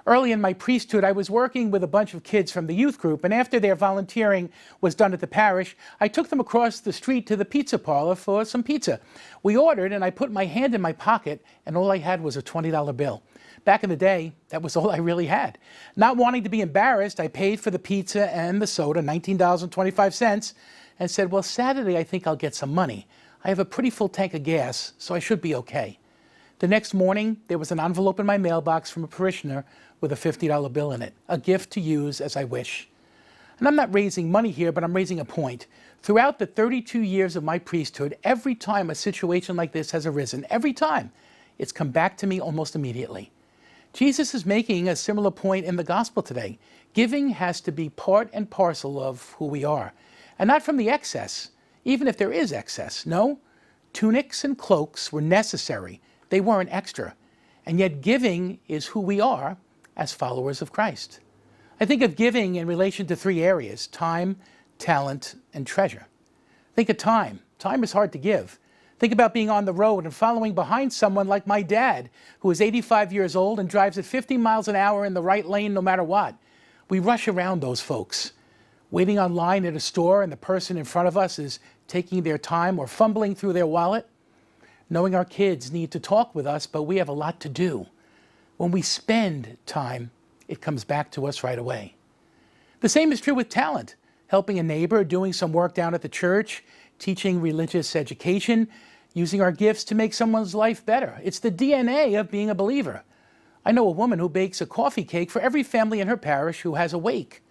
Early in my priesthood, I was working with a bunch of kids from the youth group, and after their volunteering was done at the parish, I took them across the street to the pizza parlor for some pizza. We ordered, and I put my hand in my pocket, and all I had was a $20 bill. Back in the day, that was all I really had. Not wanting to be embarrassed, I paid for the pizza and the soda, $19.25, and said, well, Saturday I think I'll get some money. I have a pretty full tank of gas, so I should be okay. The next morning, there was an envelope in my mailbox from a parishioner with a $50 bill in it, a gift to use as I wish. And I'm not raising money here, but I'm raising a point. Throughout the 32 years of my priesthood, every time a situation like this has arisen, every time, it's come back to me almost immediately. Jesus is making a similar point in the gospel today. Giving has to be part and parcel of who we are, and not from the excess, even if there is excess. No, tunics and cloaks were necessary. They weren't extra. And yet giving is who we are as followers of Christ. I think of giving in relation to three areas: time, talent, and treasure. Think of time. Time is hard to give. Think about being on the road and following behind someone like my dad, who is 85 years old and drives at 50 miles an hour in the right lane no matter what. We rush around those folks. Waiting online at a store and the person in front of us is taking their time or fumbling through their wallet. Knowing our kids need to talk with us, but we have a lot to do. When we spend time, it comes back to us right away. The same is true with talent. Helping a neighbor, doing some work down at the church, teaching religious education, using our gifts to make someone's life better. It's the DNA of being a believer. I know a woman who bakes a coffee cake for every family in her parish who has a wake.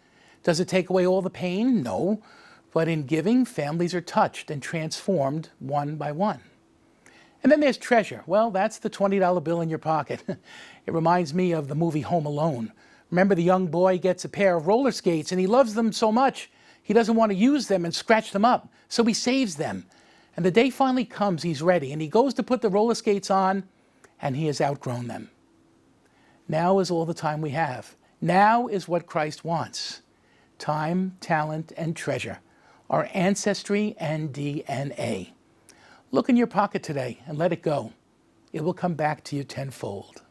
Does it take away all the pain? No. But in giving, families are touched and transformed one by one. And then there's treasure. Well, that's the $20 bill in your pocket. It reminds me of the movie Home Alone. Remember, the young boy gets a pair of roller skates and he loves them so much, he doesn't want to use them and scratch them up, so he saves them. And the day finally comes, he's ready, and he goes to put the roller skates on, and he has outgrown them. Now is all the time we have. Now is what Christ wants. Time, talent, and treasure, our ancestry and DNA. Look in your pocket today and let it go. It will come back to you tenfold.